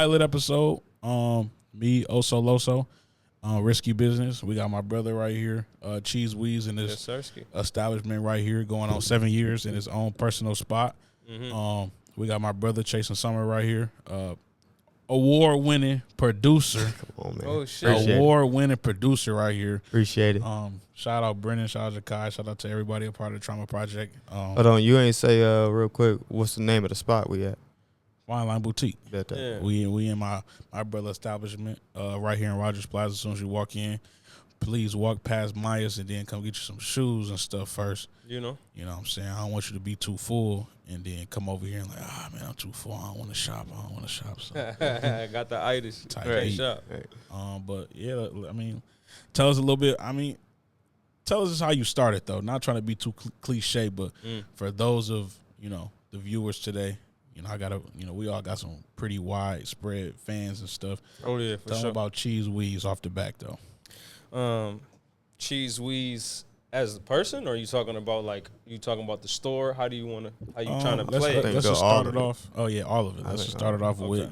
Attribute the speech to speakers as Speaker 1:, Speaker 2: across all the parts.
Speaker 1: pilot episode. Me, Oso Loso, Risky Business. We got my brother right here, Cheeze Weez, in this establishment right here, going on 7 years in his own personal spot. We got my brother Chasing Summer right here, award-winning producer.
Speaker 2: Come on, man.
Speaker 3: Oh shit!
Speaker 1: Award-winning producer right here.
Speaker 2: Appreciate it.
Speaker 1: Shout out Brennan, shout out Jakai, shout out to everybody a part of the Trauma Project.
Speaker 2: Hold on, you ain't say real quick. What's the name of the spot we at?
Speaker 1: Wine Line Boutique.
Speaker 2: Yeah.
Speaker 1: We in my brother establishment right here in Rogers Plaza. As soon as you walk in, please walk past Myers and then come get you some shoes and stuff first.
Speaker 3: You know
Speaker 1: what I'm saying? I don't want you to be too full and then come over here and like, man, I'm too full. I don't want to shop. So
Speaker 3: got the itis.
Speaker 1: Right.
Speaker 3: Shop.
Speaker 2: Right.
Speaker 1: But yeah, I mean, tell us a little bit. I mean, tell us how you started though. Not trying to be too cliche, but for those of the viewers today. I got we all got some pretty widespread fans and stuff.
Speaker 3: Oh yeah, for
Speaker 1: Tell
Speaker 3: sure.
Speaker 1: them about Cheeze Weez off the back though.
Speaker 3: Cheeze Weez as a person, or are you talking about the store? How you trying to play it?
Speaker 1: Let's just start it off. Oh yeah, all of it. Let's just start it off with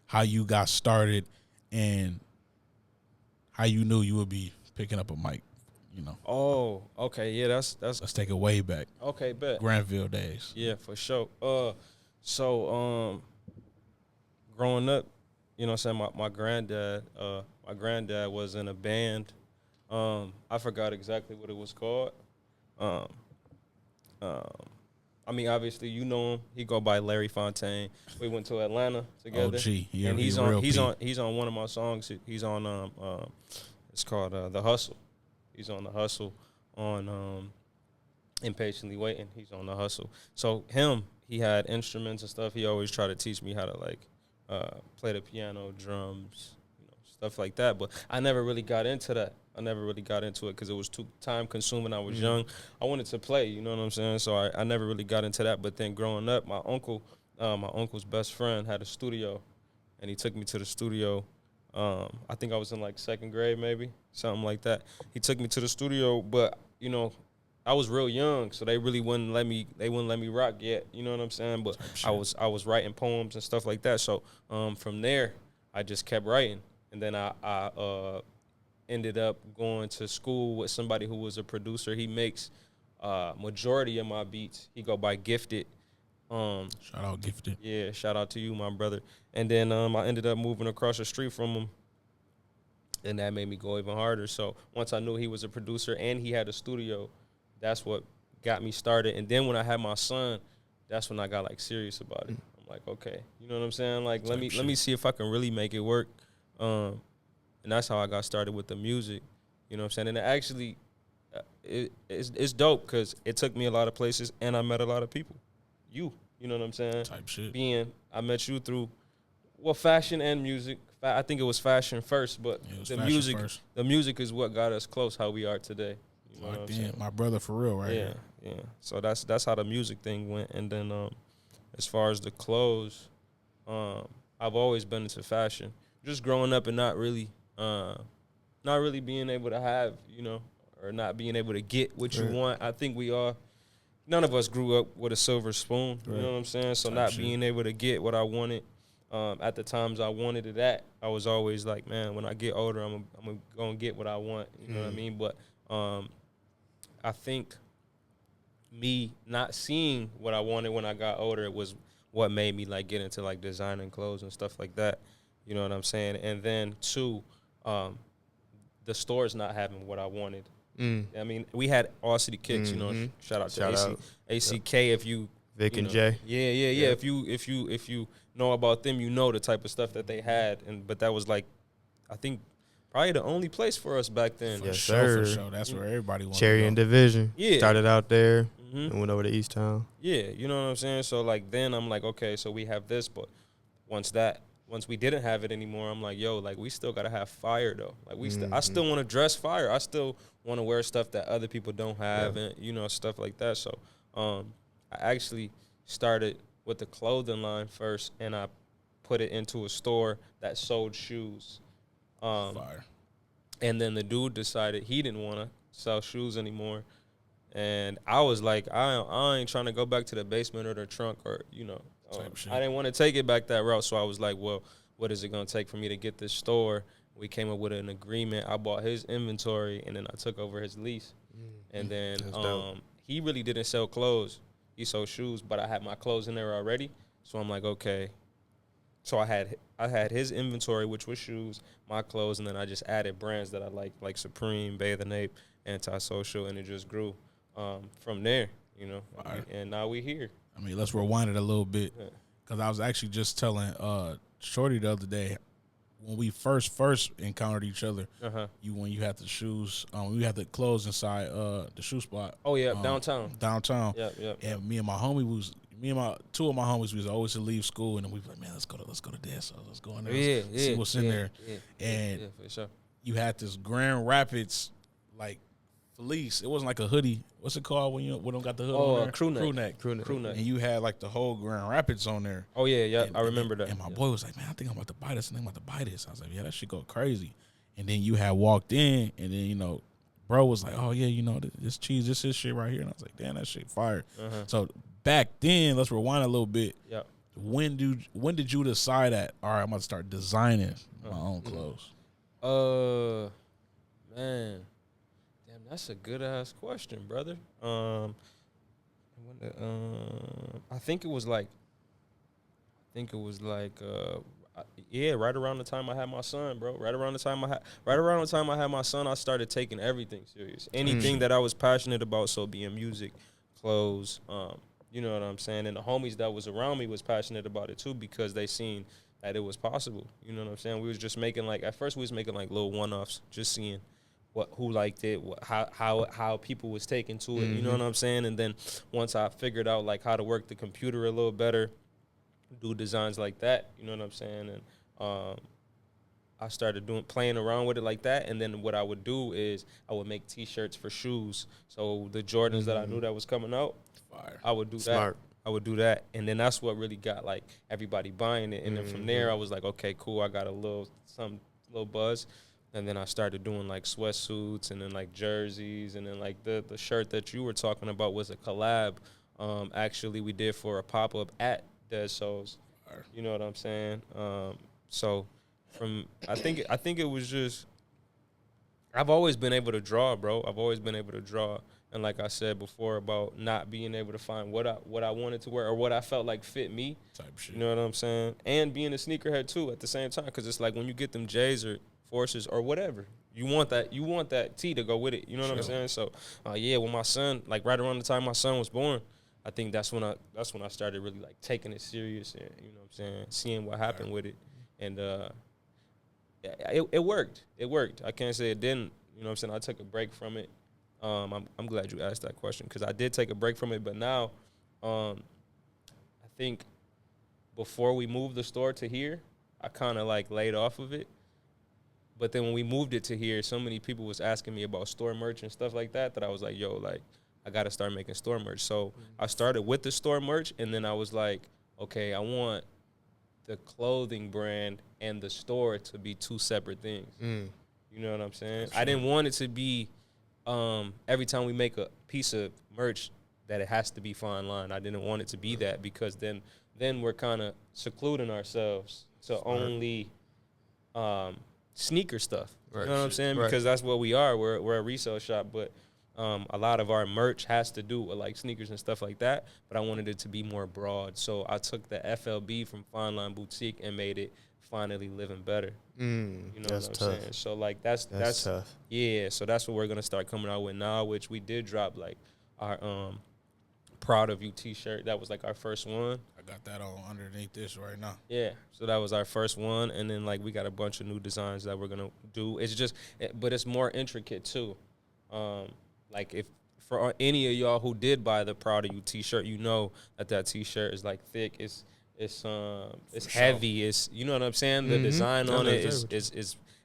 Speaker 1: how you got started and how you knew you would be picking up a mic.
Speaker 3: Oh, okay, yeah, that's.
Speaker 1: Let's take it way back.
Speaker 3: Okay, bet.
Speaker 1: Granville days.
Speaker 3: Yeah, for sure. So growing up, what I'm saying, my granddad was in a band. I forgot exactly what it was called. I mean, obviously you know him. He go by Larry Fontaine. We went to Atlanta together.
Speaker 1: Yeah,
Speaker 3: and he's on one of my songs. He's on it's called The Hustle. He's on The Hustle on Impatiently Waiting. He's on The Hustle. So he had instruments and stuff. He always tried to teach me how to play the piano, drums, stuff like that. But I never really got into that. I never really got into it because it was too time consuming. I was young. I wanted to play, you know what I'm saying? So I never really got into that. But then growing up, my uncle's best friend had a studio, and he took me to the studio. I think I was in second grade, maybe something like that. He took me to the studio, but I was real young, so they really wouldn't let me. They wouldn't let me rock yet. You know what I'm saying? But I was writing poems and stuff like that. So from there, I just kept writing, and then I ended up going to school with somebody who was a producer. He makes majority of my beats. He go by Gifted.
Speaker 1: Shout out Gifted.
Speaker 3: Yeah, shout out to you, my brother. And then I ended up moving across the street from him, and that made me go even harder. So once I knew he was a producer and he had a studio, that's what got me started. And then when I had my son, that's when I got serious about it. I'm like, okay, you know what I'm saying? Let me see if I can really make it work. And that's how I got started with the music. You know what I'm saying? And it actually, it's dope because it took me a lot of places and I met a lot of people. You know what I'm saying?
Speaker 1: Type shit.
Speaker 3: I met you through, fashion and music. I think it was fashion first, but the music is what got us close, how we are today. You know what I'm saying?
Speaker 1: My brother for real, right?
Speaker 3: Yeah. So that's how the music thing went. And then as far as the clothes, I've always been into fashion. Just growing up and not really being able to have, or not being able to get what you want. I think none of us grew up with a silver spoon. You know what I'm saying? So being able to get what I wanted at the times I wanted it at, I was always like, man, when I get older, I'm going to get what I want. You know what I mean? But I think me not seeing what I wanted when I got older was what made me get into designing clothes and stuff like that. You know what I'm saying? And then two, the stores not having what I wanted. I mean, we had All City Kicks, shout out to ACK if you
Speaker 2: Vic and Jay.
Speaker 3: Yeah. If you know about them, you know the type of stuff that they had, but that was I think probably the only place for us back then.
Speaker 1: For sure. That's where everybody wanted
Speaker 2: Cherry
Speaker 1: to go.
Speaker 2: and Division.
Speaker 3: Yeah.
Speaker 2: Started out there and went over to East Town.
Speaker 3: Yeah, you know what I'm saying? So then I'm like, okay, so we have this, but once we didn't have it anymore, I'm like, yo, we still gotta have fire though. I still want to dress fire. I still want to wear stuff that other people don't have, and stuff like that. So I actually started with the clothing line first, and I put it into a store that sold shoes.
Speaker 1: Fire.
Speaker 3: And then the dude decided he didn't want to sell shoes anymore. And I was like, I ain't trying to go back to the basement or the trunk or, I didn't want to take it back that route, so I was like, well, what is it going to take for me to get this store? We came up with an agreement. I bought his inventory, and then I took over his lease. And then he really didn't sell clothes. He sold shoes, but I had my clothes in there already. So I'm like, okay. So I had his inventory, which was shoes, my clothes, and then I just added brands that I like Supreme, Bathe and Ape, Antisocial, and it just grew from there, you know. Right. And now we here.
Speaker 1: I mean, let's rewind it a little bit, because I was actually just telling Shorty the other day, when we first encountered each other, when you had the shoes, we had the clothes inside the shoe spot.
Speaker 3: Oh yeah, downtown.
Speaker 1: Yeah. And me and two of my homies, we was always to leave school, and then we was like, man, let's go to this, let's go in there, see what's in there. And
Speaker 3: for sure.
Speaker 1: You had this Grand Rapids like fleece. It wasn't like a hoodie. What's it called when don't got the hood on there?
Speaker 3: Crew neck.
Speaker 1: And you had like the whole Grand Rapids on there.
Speaker 3: Oh yeah, I remember that.
Speaker 1: And my boy was like, man, I think I'm about to buy this. I was like, yeah, that shit go crazy. And then you had walked in, and then bro was like, oh yeah, this Cheeze, this is shit right here. And I was like, damn, that shit fire. So back then, let's rewind a little bit.
Speaker 3: Yeah.
Speaker 1: When did you decide that, all right, I'm about to start designing my own clothes?
Speaker 3: Man. That's a good ass question, brother. I think it was like, right around the time I had my son, bro. Right around the time I had my son, I started taking everything serious. Anything that I was passionate about, so being music, clothes, you know what I'm saying? And the homies that was around me was passionate about it too, because they seen that it was possible. You know what I'm saying? We was just making at first we was making little one-offs, just seeing who liked it, how people was taking to it, you know what I'm saying? And then once I figured out how to work the computer a little better, do designs like that, you know what I'm saying? And I started playing around with it like that. And then what I would do is I would make T-shirts for shoes. So the Jordans that I knew that was coming out, I would do that. I would do that, and then that's what really got everybody buying it. And then from there, I was like, okay, cool, I got a little buzz. And then I started doing sweatsuits and then jerseys, and then the shirt that you were talking about was a collab. Actually, we did for a pop-up at Dead Souls. You know what I'm saying? So I think it was just, I've always been able to draw, bro. I've always been able to draw. And like I said before about not being able to find what I wanted to wear or what I felt like fit me. Type shit. You know what I'm saying? And being a sneakerhead too at the same time, because it's when you get them J's or Forces or whatever, you want that T to go with it. You know what I'm saying? So when my son, right around the time my son was born, I think that's when I started really taking it serious, and you know what I'm saying, seeing what happened with it. And it worked. It worked. I can't say it didn't. You know what I'm saying? I took a break from it. I'm glad you asked that question, because I did take a break from it, but now I think before we moved the store to here, I kind of laid off of it. But then when we moved it to here, so many people was asking me about store merch and stuff like that I was like, yo, I got to start making store merch. So I started with the store merch, and then I was like, okay, I want the clothing brand and the store to be two separate things. You know what I'm saying? I didn't want it to be every time we make a piece of merch that it has to be fine line. I didn't want it to be that, because then we're kind of secluding ourselves to only sneaker stuff. You know what I'm saying? Because that's what we are. We're a resale shop, but a lot of our merch has to do with sneakers and stuff like that. But I wanted it to be more broad, so I took the FLB from Fine Line Boutique and made it Finally Living Better. You know what I'm saying? So that's tough. Yeah, so that's what we're gonna start coming out with now, which we did drop our Proud of You T-shirt. That was our first one.
Speaker 1: I got that on underneath this right now.
Speaker 3: Yeah, so that was our first one, and then we got a bunch of new designs that we're gonna do. But it's more intricate too. If for any of y'all who did buy the Proud of You T-shirt, you know that T-shirt is thick. It's heavy. It's, you know what I'm saying. The design on it is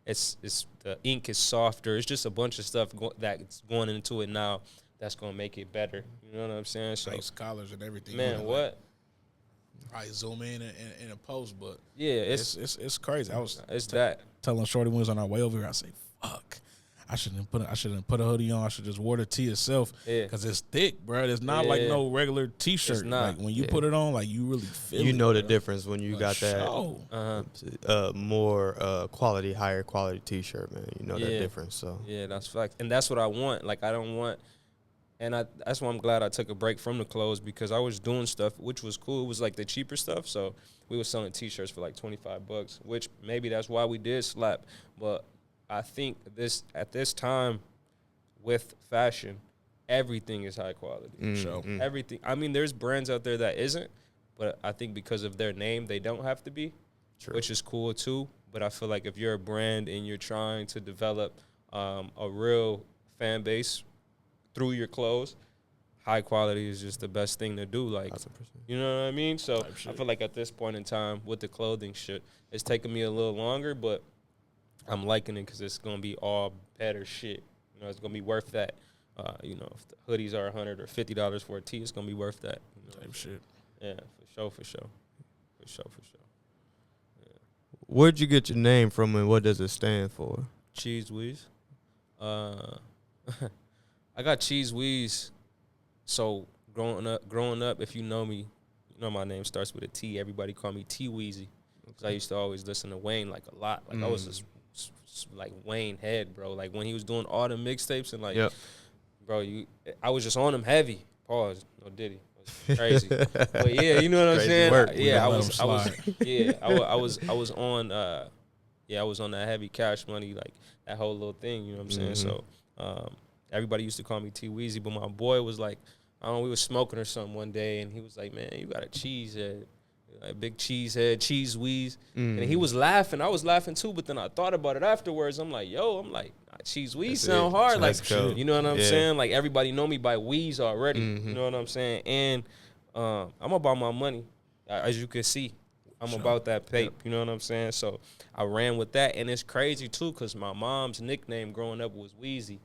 Speaker 3: the ink is softer. It's just a bunch of stuff that's going into it now that's gonna make it better. You know what I'm saying? So
Speaker 1: collars and everything.
Speaker 3: Man, what?
Speaker 1: I zoom in a post, but
Speaker 3: yeah,
Speaker 1: it's crazy. I was
Speaker 3: that
Speaker 1: telling Shorty when we was on our way over here. I say, fuck. I shouldn't put a hoodie on. I should just wear the tee itself because it's thick, bro. It's not like no regular t-shirt. Like when you put it on, like you really feel it.
Speaker 2: You know the
Speaker 1: bro.
Speaker 2: difference when you got that more quality, higher quality t-shirt, man. You know that difference. So
Speaker 3: that's fact, and that's what I want. Like I don't want. And that's why I'm glad I took a break from the clothes because I was doing stuff, which was cool. It was like the cheaper stuff. So we were selling T-shirts for like $25, which maybe that's why we did slap. But I think at this time with fashion, everything is high quality. So everything. I mean, there's brands out there that isn't, but I think because of their name, they don't have to be, which is cool too. But I feel like if you're a brand and you're trying to develop a real fan base through your clothes, high quality is just the best thing to do. Like, 100%. You know what I mean? So I feel like at this point in time with the clothing shit, it's taking me a little longer, but I'm liking it because it's going to be all better shit. You know, it's going to be worth that. You know, if the hoodies are $100 or $50 for a tee, it's going to be worth that. You know,
Speaker 1: type shit.
Speaker 3: Yeah, for sure. Yeah.
Speaker 2: Where'd you get your name from and what does it stand for?
Speaker 3: Cheeze Weez. I got Cheeze Weez. So growing up, if you know me, you know my name starts with a T. Everybody call me T Weezy. Because I used to always listen to Wayne like a lot. Like I was this like Wayne head, bro. Like when he was doing all the mixtapes and like, bro, I was just on him heavy. Pause. No Diddy. It was crazy. But yeah, you know what I'm saying? I was on I was on that heavy Cash Money, like that whole little thing, you know what I'm saying? So everybody used to call me T Weezy, but my boy was like, I don't know, we was smoking or something one day, and he was like, man, you got a cheese head. A big cheese head, Cheeze Weez. And he was laughing. I was laughing too, but then I thought about it afterwards. I'm like, Cheeze Weez sound hard. Like, you know what I'm saying? Like, everybody know me by Weez already. You know what I'm saying? And I'm about my money, as you can see. I'm about that pape. You know what I'm saying? So I ran with that. And it's crazy, too, because my mom's nickname growing up was Weezy.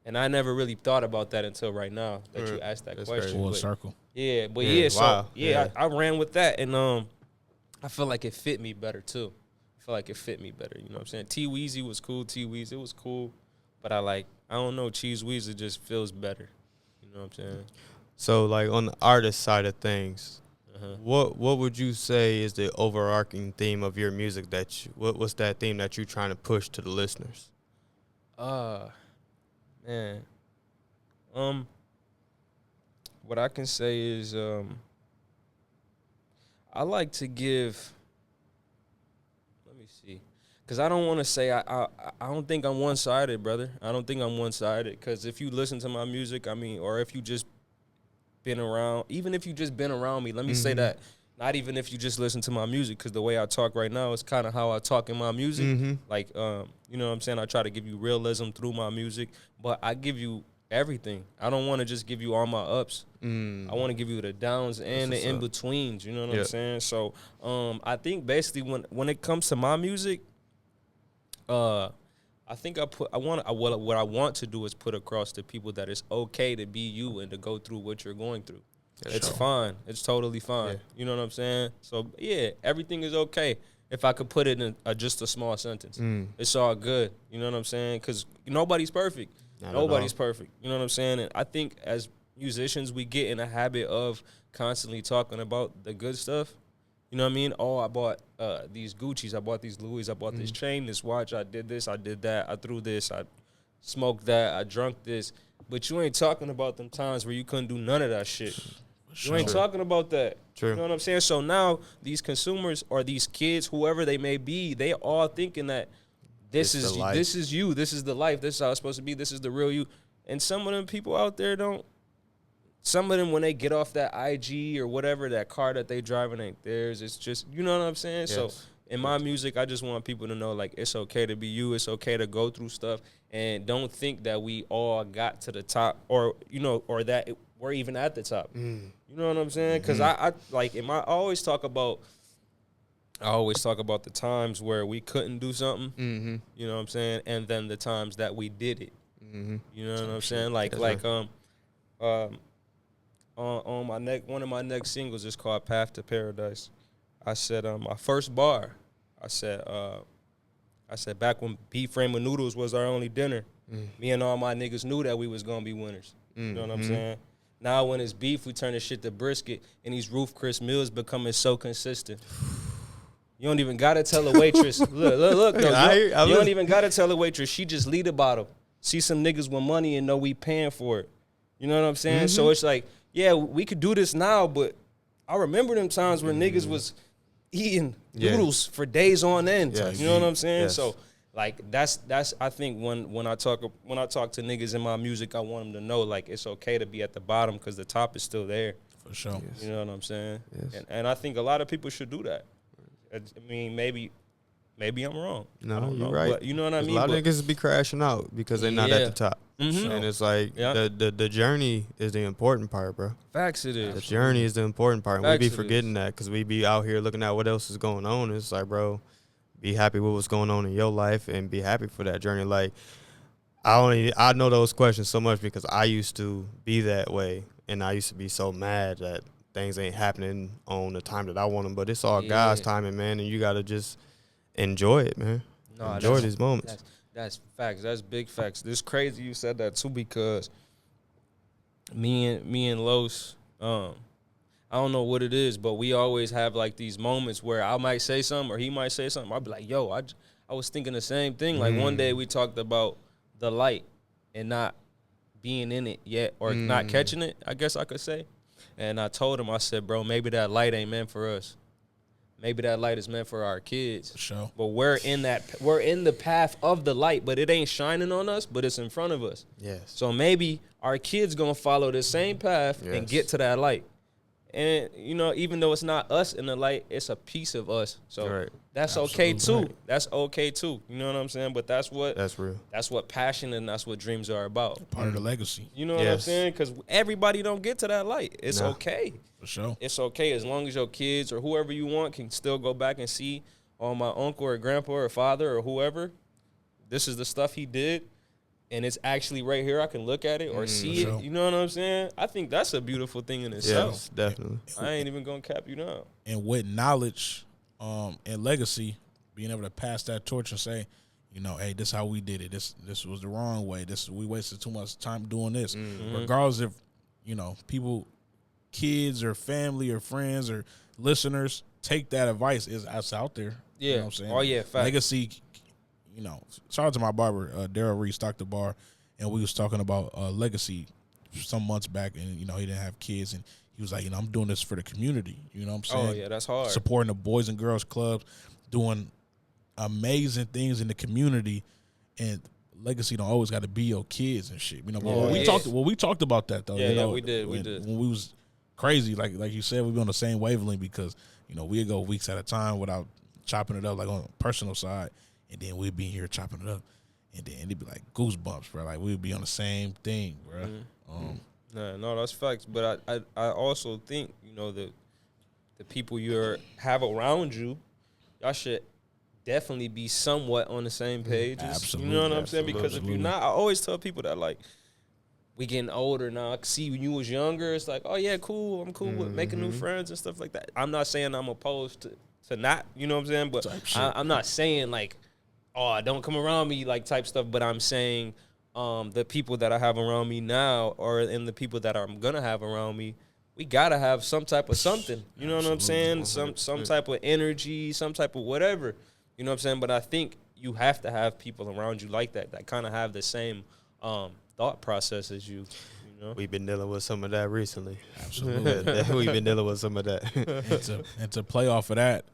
Speaker 3: And I never really thought about that until right now that you asked that question.
Speaker 1: Full circle.
Speaker 3: Yeah, but I ran with that, and I feel like it fit me better too. I feel like it fit me better. You know what I'm saying? T Weezy was cool. T Weez, it was cool, but I don't know. Cheeze Weez, it just feels better. You know what I'm saying?
Speaker 2: So like on the artist side of things, what would you say is the overarching theme of your music what's that theme that you're trying to push to the listeners?
Speaker 3: Man. What I can say is I like to give, let me see, because I don't want to say, I don't think I'm one-sided, brother. I don't think I'm one-sided, because if you listen to my music, I mean, or if you just been around, even if you just been around me, let me say that, not even if you just listen to my music, because the way I talk right now is kind of how I talk in my music. Like, you know what I'm saying? I try to give you realism through my music, but I give you everything. I don't want to just give you all my ups. I want to give you the downs and the in-betweens, you know what I'm saying? So I think basically when it comes to my music, I think what I want to do is put across to people that it's okay to be you and to go through what you're going through. It's fine. It's totally fine. You know what I'm saying? So, yeah, everything is okay. If I could put it in just a small sentence. It's all good. You know what I'm saying? Because nobody's perfect. Nobody's perfect. You know what I'm saying? And I think as musicians, we get in a habit of constantly talking about the good stuff. You know what I mean? Oh, I bought these Gucci's. I bought these Louis. I bought this chain, this watch. I did this. I did that. I threw this. I smoked that. I drunk this. But you ain't talking about them times where you couldn't do none of that shit. You ain't talking about that. You know what I'm saying? So now these consumers or these kids, whoever they may be, they all thinking that this is you. This is the life. This is how it's supposed to be. This is the real you. And some of them people out there don't. Some of them, when they get off that IG or whatever, that car that they driving ain't theirs. It's just, you know what I'm saying? Yes. So in my music, I just want people to know, like, it's okay to be you. It's okay to go through stuff. And don't think that we all got to the top or, you know, or that we're even at the top. You know what I'm saying? Because I always talk about the times where we couldn't do something. You know what I'm saying? And then the times that we did it. You know what I'm saying? On my one of my next singles is called Path to Paradise. I said my first bar. I said I said back when beef frame of noodles was our only dinner, me and all my niggas knew that we was gonna be winners. You know what I'm saying? Now when it's beef, we turn this shit to brisket, and these Roof Chris meals becoming so consistent. You don't even gotta tell a waitress. Look. No, you don't even gotta tell a waitress. She just lead a bottle. See some niggas with money and know we paying for it. You know what I'm saying? So it's like, yeah, we could do this now, but I remember them times where niggas was eating noodles for days on end. You know what I'm saying?
Speaker 2: Yes.
Speaker 3: So like that's I think when I talk to niggas in my music, I want them to know like it's okay to be at the bottom because the top is still there.
Speaker 1: For sure.
Speaker 3: Yes. You know what I'm saying?
Speaker 2: Yes.
Speaker 3: And I think a lot of people should do that. I mean, maybe I'm wrong.
Speaker 2: No, you're right.
Speaker 3: But you know what I mean?
Speaker 2: A lot of niggas be crashing out because they're not at the top. And it's like the journey is the important part, bro.
Speaker 3: Facts it is.
Speaker 2: The journey is the important part. And we be
Speaker 3: Facts it
Speaker 2: forgetting that because we be out here looking at what else is going on. It's like, bro, be happy with what's going on in your life and be happy for that journey. Like, I know those questions so much because I used to be that way. And I used to be so mad that things ain't happening on the time that I want them. But it's all God's timing, man. And you got to just enjoy it, man. Enjoy these moments.
Speaker 3: That's facts. That's big facts. This crazy you said that too because me and Los, I don't know what it is, but we always have like these moments where I might say something or he might say something. I'll be like, yo, I was thinking the same thing. Like one day we talked about the light and not being in it yet or not catching it, I guess I could say. And I told him, I said, bro, maybe that light ain't meant for us. Maybe that light is meant for our kids.
Speaker 1: For sure.
Speaker 3: But we're in the path of the light, but it ain't shining on us, but it's in front of us.
Speaker 2: Yes.
Speaker 3: So maybe our kids gonna follow the same path and get to that light. And you know, even though it's not us in the light, it's a piece of us. So that's okay too. Right. That's okay too. You know what I'm saying? But that's real. That's what passion and that's what dreams are about.
Speaker 1: Part of the legacy.
Speaker 3: You know what I'm saying? Because everybody don't get to that light. It's okay.
Speaker 1: For sure.
Speaker 3: It's okay as long as your kids or whoever you want can still go back and see my uncle or grandpa or father or whoever. This is the stuff he did. And it's actually right here. I can look at it or see it. You know what I'm saying? I think that's a beautiful thing in itself.
Speaker 2: Yes, definitely.
Speaker 3: I ain't even going to cap you down.
Speaker 1: And with knowledge and legacy, being able to pass that torch and say, you know, hey, this is how we did it. This was the wrong way. We wasted too much time doing this. Regardless if, you know, people, kids or family or friends or listeners take that advice. It's out there.
Speaker 3: Yeah.
Speaker 1: You know what I'm saying?
Speaker 3: Oh, yeah. Fact.
Speaker 1: Legacy. You know, shout out to my barber, Daryl Reed, stocked the bar, and we was talking about legacy some months back, and, you know, he didn't have kids, and he was like, you know, I'm doing this for the community, you know what I'm saying?
Speaker 3: Oh, yeah, that's hard.
Speaker 1: Supporting the Boys and Girls Clubs, doing amazing things in the community, and legacy don't always got to be your kids and shit. You know, we talked about that, though.
Speaker 3: Yeah,
Speaker 1: you know,
Speaker 3: we did.
Speaker 1: When we was crazy, like you said, we be on the same wavelength because, you know, we'd go weeks at a time without chopping it up, like on a personal side. And then we'd be here chopping it up. And then it'd be like goosebumps, bro. Like, we'd be on the same thing, bro.
Speaker 3: No, that's facts. But I also think, you know, the people you have around you, y'all should definitely be somewhat on the same page.
Speaker 1: Absolutely.
Speaker 3: You know what I'm saying? Because if you're not, I always tell people that, like, we getting older now. I can see when you was younger, it's like, oh, yeah, cool. I'm cool with making new friends and stuff like that. I'm not saying I'm opposed to not, you know what I'm saying? But I'm not saying, like, oh, don't come around me, like, type stuff. But I'm saying the people that I have around me now and the people that I'm going to have around me, we got to have some type of something. You know what I'm saying? Some type of energy, some type of whatever. You know what I'm saying? But I think you have to have people around you like that kind of have the same thought process as you. You know?
Speaker 2: We've been dealing with some of that recently.
Speaker 1: Absolutely.
Speaker 2: We've been dealing with some of that.
Speaker 1: and to play off of that,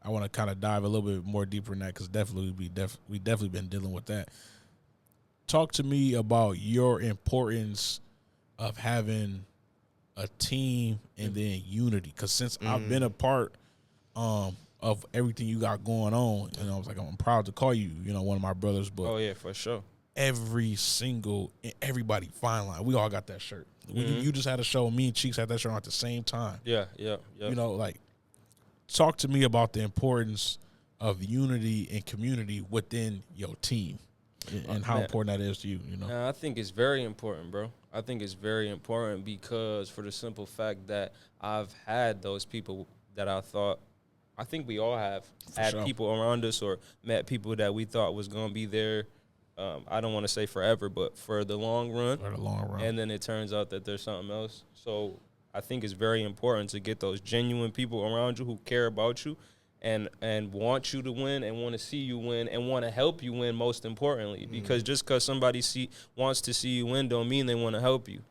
Speaker 1: I want to kind of dive a little bit more deeper in that because we definitely been dealing with that. Talk to me about your importance of having a team and then unity. Because since I've been a part of everything you got going on, and I was like, I'm proud to call you, you know, one of my brothers. But
Speaker 3: oh yeah, for sure.
Speaker 1: Everybody fine line. We all got that shirt. You just had a show. Me and Cheeks had that shirt on at the same time.
Speaker 3: Yeah.
Speaker 1: You know, like, talk to me about the importance of unity and community within your team and how important that is to you, you know?
Speaker 3: I think it's very important, bro. I think it's very important because for the simple fact that I've had those people that I thought I think we all have
Speaker 1: For
Speaker 3: had
Speaker 1: sure.
Speaker 3: people around us or met people that we thought was going to be there. I don't want to say forever, but for the long run.
Speaker 1: For the long run.
Speaker 3: And then it turns out that there's something else. So I think it's very important to get those genuine people around you who care about you and want you to win and want to see you win and want to help you win, most importantly. Because just because somebody wants to see you win don't mean they want to help you.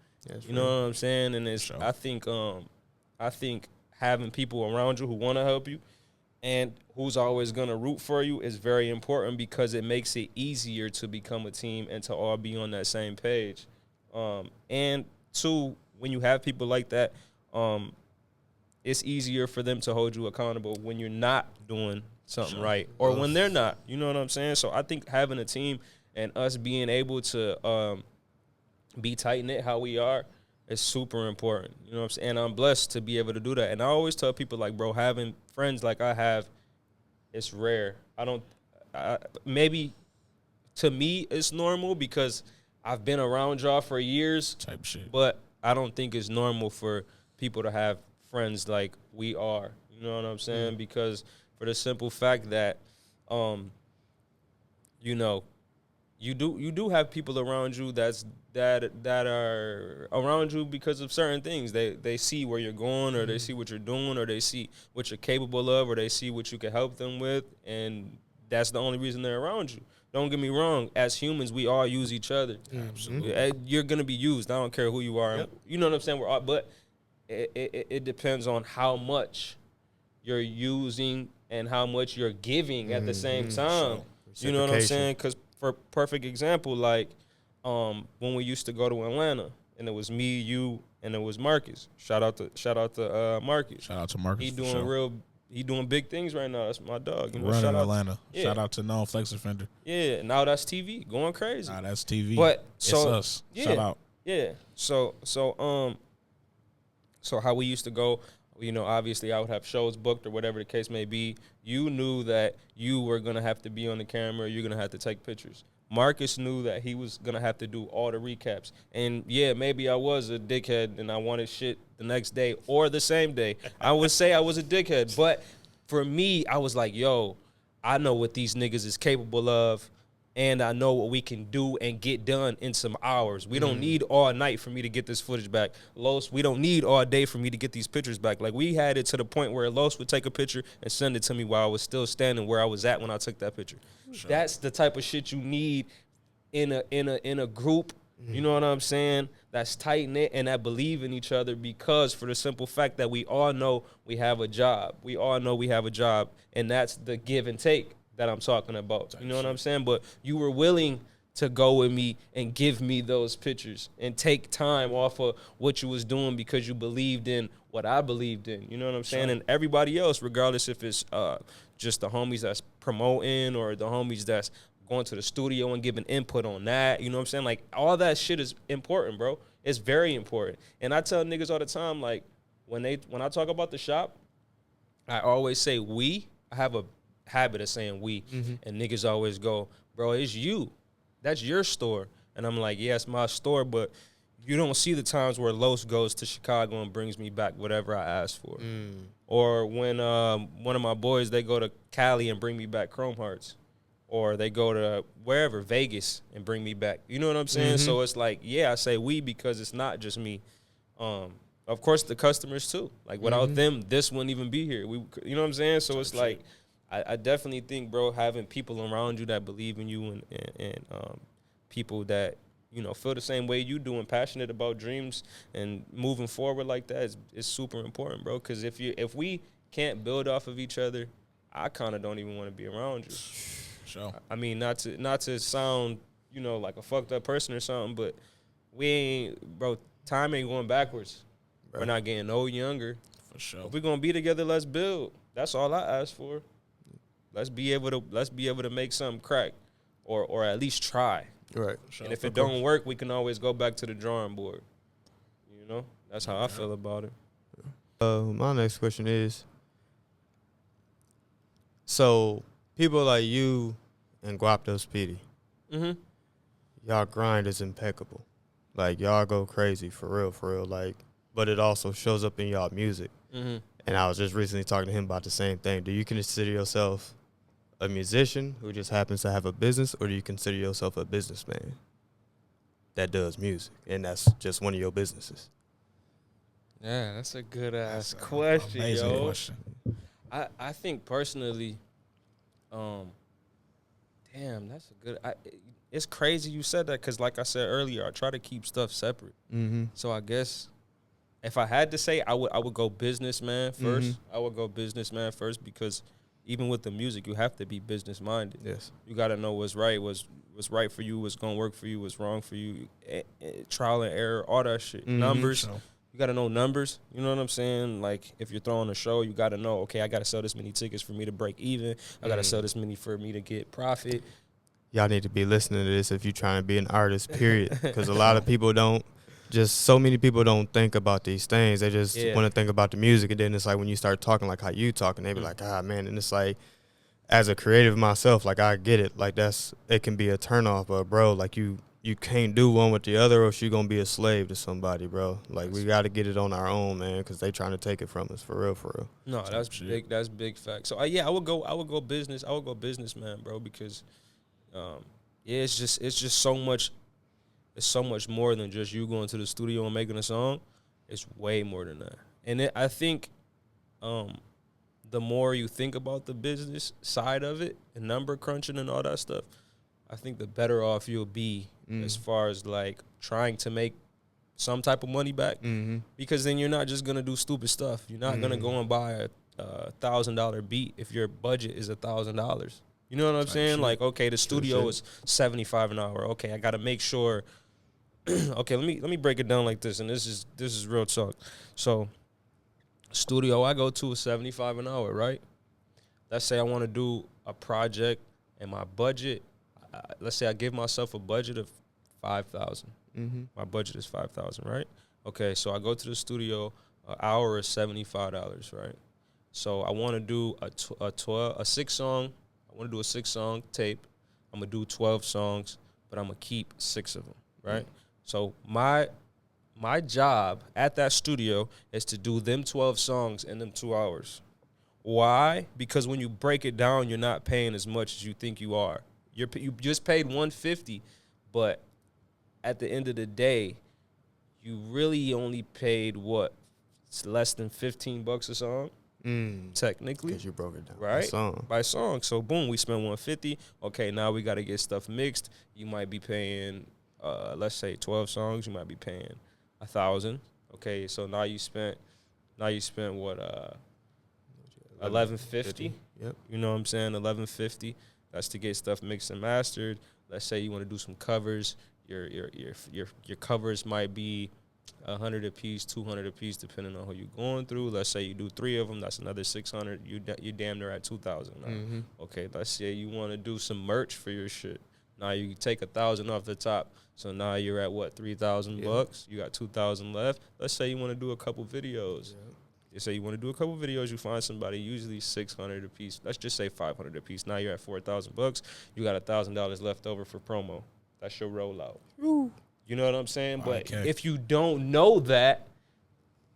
Speaker 3: You know what I'm saying? And it's
Speaker 1: Sure.
Speaker 3: I think having people around you who want to help you and who's always going to root for you is very important because it makes it easier to become a team and to all be on that same page. And two, when you have people like that, it's easier for them to hold you accountable when you're not doing something right or when they're not. You know what I'm saying? So I think having a team and us being able to be tight-knit how we are is super important. You know what I'm saying? And I'm blessed to be able to do that. And I always tell people, like, bro, having friends like I have, it's rare. Maybe to me it's normal because I've been around y'all for years.
Speaker 1: Type shit.
Speaker 3: But I don't think it's normal for people to have friends like we are. You know what I'm saying? Because for the simple fact that, you know, you do have people around you that are around you because of certain things. They see where you're going, or they see what you're doing, or they see what you're capable of, or they see what you can help them with, and that's the only reason they're around you. Don't get me wrong. As humans, we all use each other. Absolutely, you're gonna be used. I don't care who you are. Yep. You know what I'm saying? We're all, but it depends on how much you're using and how much you're giving at the same time. You know what I'm saying? Because for perfect example, like when we used to go to Atlanta, and it was me, you, and it was Marcus. Shout out to Marcus.
Speaker 1: Shout out to Marcus.
Speaker 3: He doing big things right now. That's my dog. You know,
Speaker 1: running
Speaker 3: shout out
Speaker 1: Atlanta. Shout out to Non Flex Offender.
Speaker 3: Yeah, now that's TV going crazy.
Speaker 1: Nah, that's TV.
Speaker 3: But
Speaker 1: it's us.
Speaker 3: Yeah,
Speaker 1: shout out.
Speaker 3: Yeah. So how we used to go, you know, obviously I would have shows booked or whatever the case may be. You knew that you were going to have to be on the camera. You're going to have to take pictures. Marcus knew that he was going to have to do all the recaps. And, yeah, maybe I was a dickhead and I wanted shit the next day or the same day. I would say I was a dickhead. But for me, I was like, yo, I know what these niggas is capable of. And I know what we can do and get done in some hours. We don't need all night for me to get this footage back. Los, we don't need all day for me to get these pictures back. Like, we had it to the point where Los would take a picture and send it to me while I was still standing where I was at when I took that picture. Sure. That's the type of shit you need in a group. You know what I'm saying? That's tight-knit and that believe in each other, because for the simple fact that we all know we have a job. We all know we have a job, and that's the give and take that I'm talking about. You know what I'm saying? But you were willing to go with me and give me those pictures and take time off of what you was doing because you believed in what I believed in. You know what I'm saying? Sure. And everybody else, regardless if it's just the homies that's promoting or the homies that's going to the studio and giving input on that. You know what I'm saying? Like, all that shit is important, bro. It's very important. And I tell niggas all the time, like, when I talk about the shop, I always say we. I have a habit of saying we, and niggas always go, bro, it's you. That's your store. And I'm like, yeah, it's my store, but you don't see the times where Los goes to Chicago and brings me back whatever I asked for. Or when one of my boys, they go to Cali and bring me back Chrome Hearts. Or they go to wherever, Vegas, and bring me back. You know what I'm saying? So it's like, yeah, I say we because it's not just me. Of course, the customers too. Like, without them, this wouldn't even be here. You know what I'm saying? So it's like, I definitely think, bro, having people around you that believe in you and people that, you know, feel the same way you do and passionate about dreams and moving forward like that is super important, bro. Because if we can't build off of each other, I kind of don't even want to be around you.
Speaker 1: Sure.
Speaker 3: I mean, not to sound, you know, like a fucked up person or something, but we ain't, bro, time ain't going backwards. Bro. We're not getting no younger.
Speaker 1: For sure.
Speaker 3: If we're gonna be together, let's build. That's all I ask for. Let's be able to make something crack, or at least try.
Speaker 2: Right.
Speaker 3: Sure. And if it don't work, we can always go back to the drawing board. You know, that's how I feel about it.
Speaker 2: My next question is, so people like you and Guapto Speedy, y'all grind is impeccable. Like, y'all go crazy for real, like, but it also shows up in y'all music. And I was just recently talking to him about the same thing. Do you consider yourself a musician who just happens to have a business, or do you consider yourself a businessman that does music and that's just one of your businesses?
Speaker 3: Yeah, that's a good ass question,
Speaker 1: Amazing
Speaker 3: yo.
Speaker 1: question.
Speaker 3: I think personally, damn, that's a good. It's crazy you said that because, like I said earlier, I try to keep stuff separate.
Speaker 2: Mm-hmm.
Speaker 3: So I guess if I had to say, I would go businessman first. I would go businessman first because even with the music, you have to be business minded.
Speaker 2: Yes.
Speaker 3: You got to know what's right, what's right for you, what's gonna work for you, what's wrong for you, trial and error, all that shit. Numbers.
Speaker 1: So,
Speaker 3: You got to know numbers. You know what I'm saying? Like, if you're throwing a show, you got to know, okay, I got to sell this many tickets for me to break even. I got to sell this many for me to get profit.
Speaker 2: Y'all need to be listening to this if you're trying to be an artist, period. Because a lot of people so many people don't think about these things. They just want to think about the music. And then it's like when you start talking like how you talking, they be like, ah, man. And it's like, as a creative myself, like, I get it. Like, it can be a turnoff. But, bro, like, you can't do one with the other, or you're going to be a slave to somebody, bro. Like, we got to get it on our own, man, because they trying to take it from us, for real, for real.
Speaker 3: No, that's big. That's big fact. So, I would go business. I would go businessman, bro, because, it's just so much. It's so much more than just you going to the studio and making a song. It's way more than that. And I think the more you think about the business side of it and number crunching and all that stuff, I think the better off you'll be as far as, like, trying to make some type of money back. Because then you're not just going to do stupid stuff. You're not going to go and buy a $1,000 beat if your budget is $1,000. You know what I'm saying? Like, okay, the studio is $75 an hour. Okay, I got to make sure. Okay, let me break it down like this, and this is real talk. So, studio I go to is $75 an hour, right? Let's say I want to do a project, and my budget, let's say I give myself a budget of $5,000. My budget is $5,000, right? Okay, so I go to the studio. An hour is $75, right? So I want to do a 6-song. I want to do a 6-song tape. I'm gonna do 12 songs, but I'm gonna keep 6 of them, right? So my job at that studio is to do them 12 songs in them 2 hours. Why? Because when you break it down, you're not paying as much as you think you are. You just paid $150, but at the end of the day, you really only paid what? It's less than $15 a song. Technically,
Speaker 2: because you broke it down,
Speaker 3: right? By song. So boom, we spent $150. Okay, now we got to get stuff mixed. You might be paying, let's say 12 songs. You might be paying $1,000. Okay, so now you spent what? $1,150.
Speaker 2: Yep.
Speaker 3: You know what I'm saying? $1,150. That's to get stuff mixed and mastered. Let's say you want to do some covers. Your covers might be $100 a piece, $200 a piece, depending on who you're going through. Let's say you do 3 of them, that's another $600. You damn near at $2,000 now. Okay, let's say you want to do some merch for your shit. Now you take $1,000 off the top, so now you're at what, $3,000? You got $2,000 left. Let's say you want to do a couple videos. You say you want to do a couple videos, you find somebody, usually $600 a piece. Let's just say $500 a piece. Now you're at $4,000. You got $1,000 left over for promo. That's your rollout. You know what I'm saying? But if you don't know that,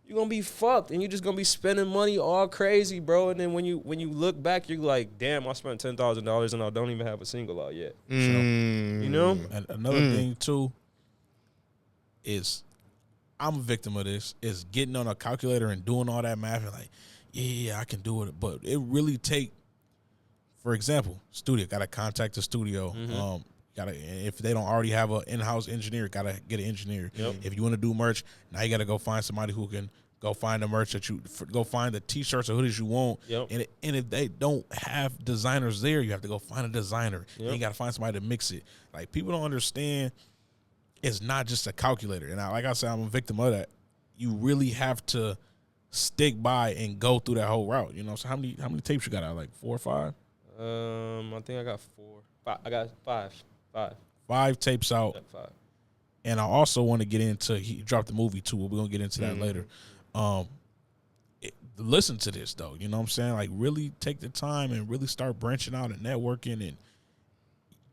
Speaker 3: you're going to be fucked, and you're just going to be spending money all crazy, bro. And then when you look back, you're like, damn, I spent $10,000 and I don't even have a single out yet. You know?
Speaker 1: And another thing, too, is I'm a victim of this, is getting on a calculator and doing all that math and like, yeah, I can do it. But it really take, for example, studio, got to contact the studio. If they don't already have an in-house engineer, gotta get an engineer. If you want to do merch, now you gotta go find somebody who can go find the merch go find the t-shirts or hoodies you want. And if they don't have designers there, you have to go find a designer. And you gotta find somebody to mix it. Like, people don't understand, it's not just a calculator. And like I said, I'm a victim of that. You really have to stick by and go through that whole route. You know, so how many tapes you got out? Like 4 or 5?
Speaker 3: I think I got 4. I got 5.
Speaker 1: 5 tapes out.
Speaker 3: 5.
Speaker 1: And I also want to get into, he dropped the movie too, but we're going to get into that later. Listen to this, though. You know what I'm saying? Like, really take the time and really start branching out and networking and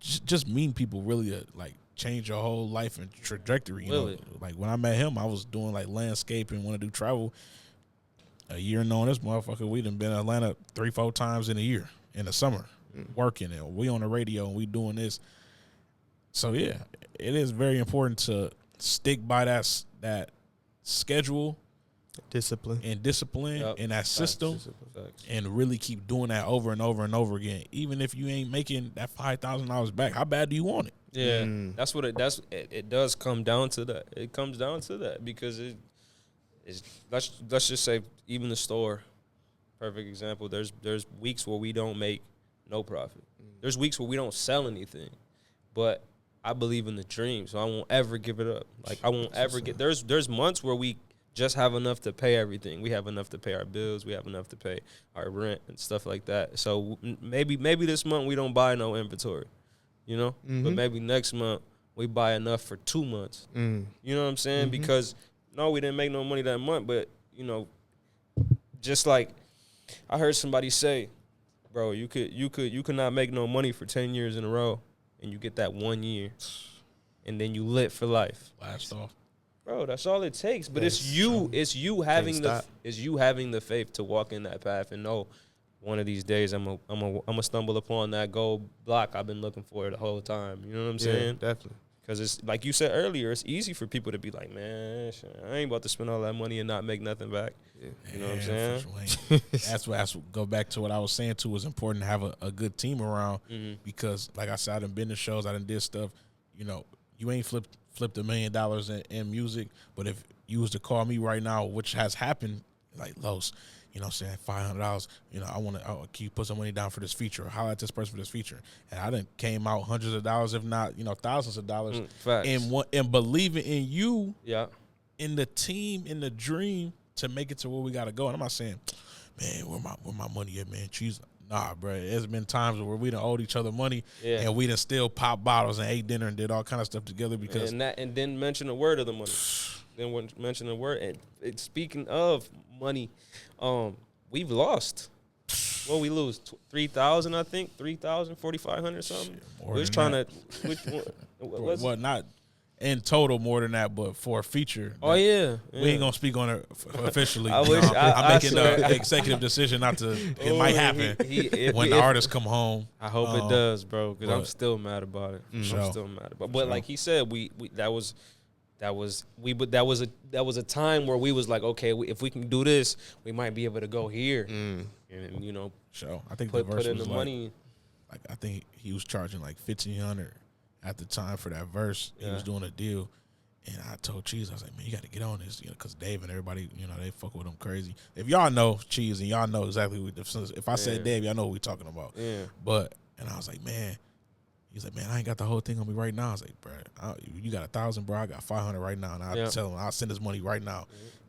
Speaker 1: just meeting people really, like, change your whole life and trajectory. You know? Like, when I met him, I was doing, like, landscaping, want to do travel. a year knowing this motherfucker, we done been in Atlanta 3-4 times in a year in the summer, working, and we on the radio and we doing this. So yeah, it is very important to stick by that schedule, discipline in that system, and really keep doing that over and over and over again. Even if you ain't making that $5,000 back, how bad do you want it?
Speaker 3: Yeah, that's what it does come down to that. It comes down to that because let's just say even the store, perfect example. There's weeks where we don't make no profit. There's weeks where we don't sell anything, but I believe in the dream, so I won't ever give it up. Like I won't ever get. There's months where we just have enough to pay everything. We have enough to pay our bills. We have enough to pay our rent and stuff like that. So maybe this month we don't buy no inventory, but maybe next month we buy enough for 2 months. You know what I'm saying? Because no, we didn't make no money that month, but just like I heard somebody say, bro, you could not make no money for 10 years in a row, and you get that 1 year, and then you lit for life.
Speaker 1: Blast off.
Speaker 3: Bro, that's all it takes. But it's you having the faith to walk in that path and know one of these days I'm gonna stumble upon that gold block I've been looking for the whole time. You know what I'm saying?
Speaker 2: Definitely.
Speaker 3: Because it's like you said earlier, it's easy for people to be like, man, I ain't about to spend all that money and not make nothing back. Yeah. You know what I'm saying?
Speaker 1: Sure. That's go back to what I was saying too. It's important to have a good team around because, like I said, I done been to shows, I done did stuff. You ain't flipped $1 million in music, but if you was to call me right now, which has happened, like Los, you know what I'm saying, $500, I want to, can you put some money down for this feature, or holler at this person for this feature? And I done came out hundreds of dollars, if not, thousands of dollars, and believing in you, in the team, in the dream to make it to where we got to go. And I'm not saying, man, where my money at, man? Cheese. Nah, bro. There's been times where we done owed each other money, and we done still pop bottles and ate dinner and did all kind of stuff together because
Speaker 3: and didn't mention a word of the money. Then mention a word. And speaking of money, we've lost. Well, we lose 3,000, I think 3,000, 4,500 something. We was trying that.
Speaker 1: What not? In total, more than that, but for a feature.
Speaker 3: Oh, yeah.
Speaker 1: We ain't going to speak on it officially.
Speaker 3: I'm
Speaker 1: making the executive decision not to. It might happen when the artists come home.
Speaker 3: I hope it does, bro, because I'm still mad about it. I'm still mad about it. But like he said, that was a time where we was like, okay, if we can do this, we might be able to go here. And,
Speaker 1: I think
Speaker 3: put
Speaker 1: the verse
Speaker 3: in
Speaker 1: was
Speaker 3: the money.
Speaker 1: Like I think he was charging like $1,500 at the time for that verse. He was doing a deal, and I told Cheese, I was like, man, you got to get on this, because Dave and everybody, they fuck with him crazy. If y'all know Cheese and y'all know exactly what if I said Dave, y'all know what we talking about. Yeah. And I was like, man, he's like, man, I ain't got the whole thing on me right now. I was like, bro, you got 1,000, bro. I got 500 right now, and I tell him I'll send this money right now,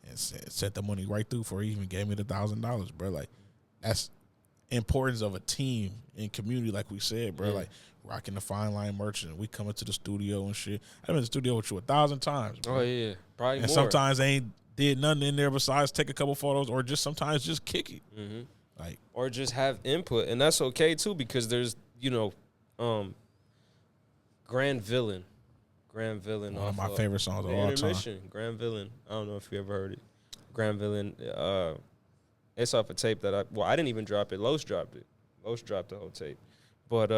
Speaker 1: and sent the money right through before he even gave me the $1,000, bro. Like that's importance of a team and community, like we said, bro. Like rocking the fine line merch, and we come into the studio and shit. I've been in the studio with you 1,000 times, bro.
Speaker 3: Oh yeah, probably
Speaker 1: and
Speaker 3: more.
Speaker 1: Sometimes they ain't did nothing in there besides take a couple photos, or just sometimes just kick it,
Speaker 3: or just have input, and that's okay too, because there's Grand Villain. One
Speaker 1: of my favorite songs of all time.
Speaker 3: Grand Villain. I don't know if you ever heard it. Grand Villain. It's off a tape that I didn't even drop it. Los dropped it. Los dropped the whole tape. But